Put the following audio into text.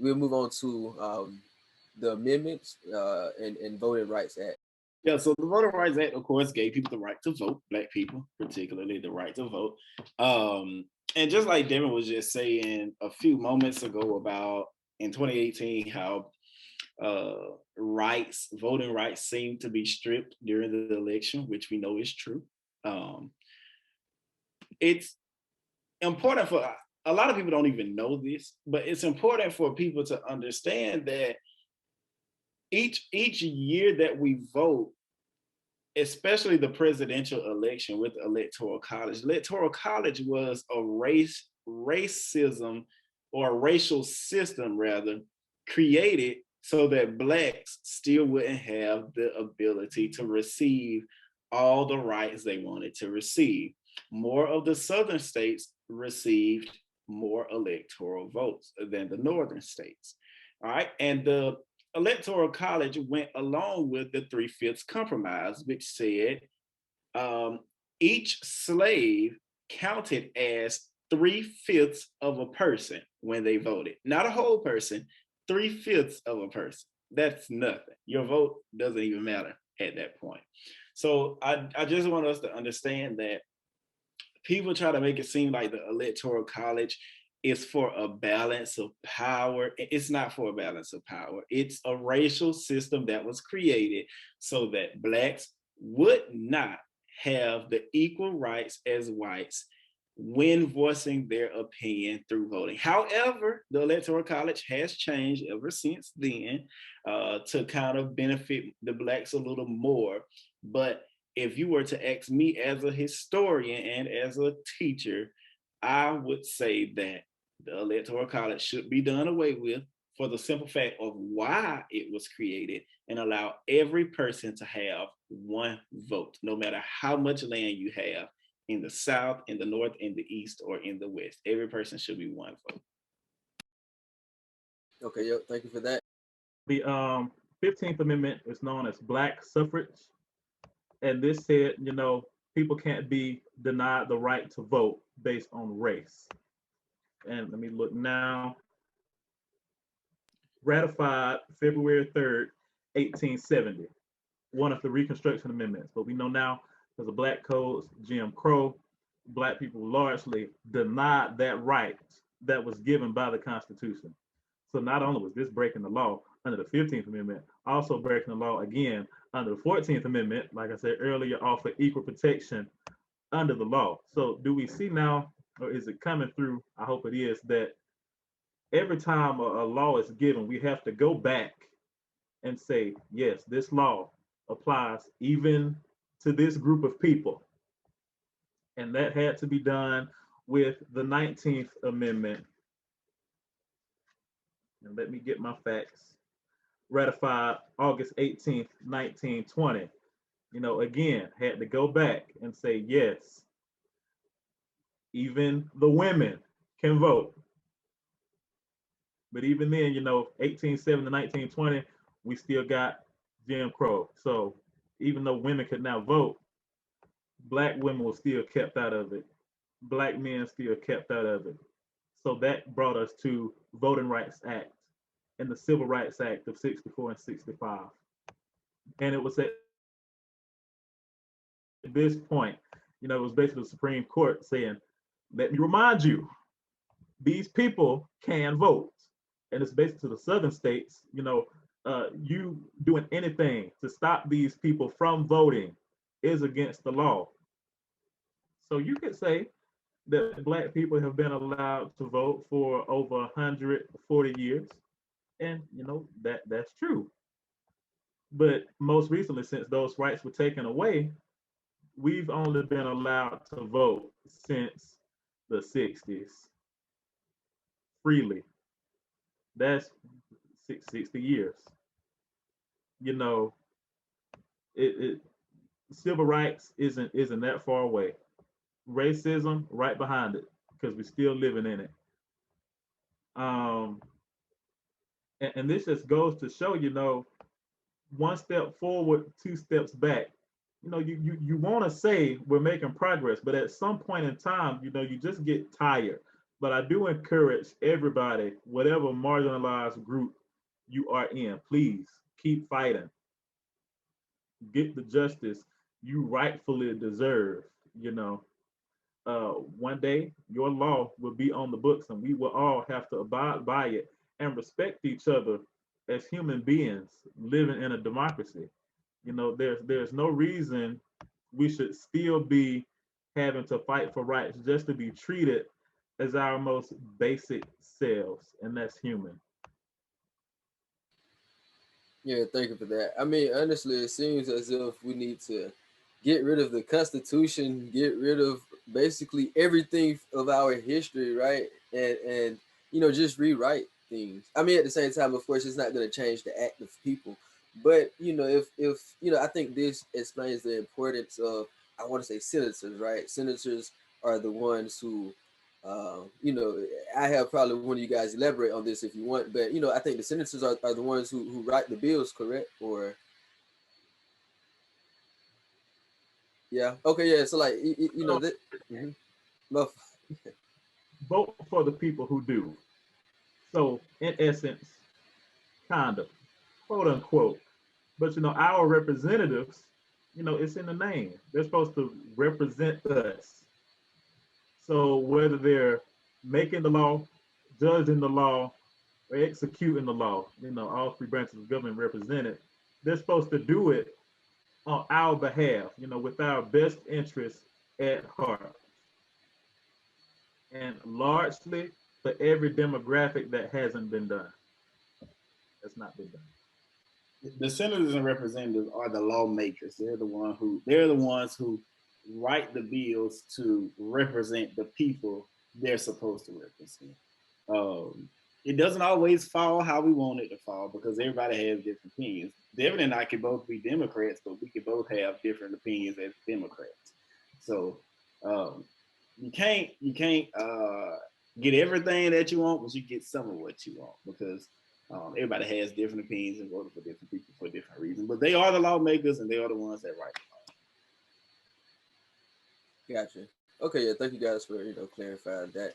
we'll move on to the amendments and Voting Rights Act. Yeah, so the Voting Rights Act, of course, gave people the right to vote, Black people, particularly the right to vote. And just like Devin was just saying a few moments ago about in 2018, how voting rights seemed to be stripped during the election, which we know is true. It's important for a lot of people don't even know this, but it's important for people to understand that each year that we vote, especially the presidential election with the Electoral College was a racism or a racial system rather created so that Blacks still wouldn't have the ability to receive all the rights they wanted to receive. More of the Southern states received more electoral votes than the Northern states. All right. And the Electoral College went along with the 3/5 compromise, which said each slave counted as 3/5 of a person when they voted. Not a whole person, 3/5 of a person. That's nothing. Your vote doesn't even matter at that point. So I just want us to understand that people try to make it seem like the Electoral College is for a balance of power. It's not for a balance of power. It's a racial system that was created so that Blacks would not have the equal rights as whites when voicing their opinion through voting. However, the Electoral College has changed ever since then to kind of benefit the Blacks a little more. But if you were to ask me as a historian and as a teacher, I would say that the Electoral College should be done away with for the simple fact of why it was created and allow every person to have one vote, no matter how much land you have in the South, in the North, in the East, or in the West. Every person should be one vote. Okay, yep, thank you for that. The 15th Amendment is known as Black suffrage. And this said, people can't be denied the right to vote based on race. And let me look now. Ratified February 3rd, 1870, one of the Reconstruction Amendments. But we know now because of Black codes, Jim Crow, Black people largely denied that right that was given by the Constitution. So not only was this breaking the law under the 15th Amendment, also breaking the law again under the 14th Amendment, like I said earlier, offer equal protection under the law. So do we see now, or is it coming through? I hope it is, that every time a law is given, we have to go back and say, yes, this law applies even to this group of people. And that had to be done with the 19th Amendment. And let me get my facts. Ratified August 18th, 1920. Again, had to go back and say, yes, even the women can vote. But even then, 1870 to 1920, we still got Jim Crow. So even though women could now vote, Black women were still kept out of it. Black men still kept out of it. So that brought us to Voting Rights Act and the Civil Rights Act of 64 and 65. And it was at this point, it was basically the Supreme Court saying, let me remind you, these people can vote. And it's basically to the Southern states, you doing anything to stop these people from voting is against the law. So you could say that Black people have been allowed to vote for over 140 years. And that's true. But most recently, since those rights were taken away, we've only been allowed to vote since the 60s freely. That's 60 years. Civil rights isn't that far away. Racism right behind it because we're still living in it. And this just goes to show, one step forward, two steps back. You want to say we're making progress, but at some point in time, you just get tired But I do encourage everybody, whatever marginalized group you are in, please keep fighting. Get the justice you rightfully deserve. You know, one day your law will be on the books and we will all have to abide by it and respect each other as human beings living in a democracy. You know, there's no reason we should still be having to fight for rights just to be treated as our most basic selves, and that's human. Yeah, thank you for that. I mean, honestly, it seems as if we need to get rid of the Constitution, get rid of basically everything of our history, right? And just rewrite things. I mean, at the same time, of course, it's not going to change the act of people, but if I think this explains the importance of, I want to say, senators, right? Senators are the ones who I have probably one of you guys elaborate on this if you want, but I think the senators are the ones who write the bills, correct? Or yeah, okay, yeah. So like So that. Mm-hmm. No, vote for the people who do. So in essence, kind of, quote unquote. But our representatives, it's in the name. They're supposed to represent us. So whether they're making the law, judging the law, or executing the law, all three branches of government represented, they're supposed to do it on our behalf, with our best interests at heart. And largely for every demographic that hasn't been done, that's not been done. The senators and representatives are the lawmakers. They're the ones who write the bills to represent the people they're supposed to represent. Um, it doesn't always fall how we want it to fall because everybody has different opinions. Devin and I could both be Democrats, but we could both have different opinions as Democrats. So um, you can't get everything that you want, but you get some of what you want because everybody has different opinions and voted for different people for different reasons. But they are the lawmakers and they are the ones that write gotcha. Okay, yeah. Thank you guys for clarifying that.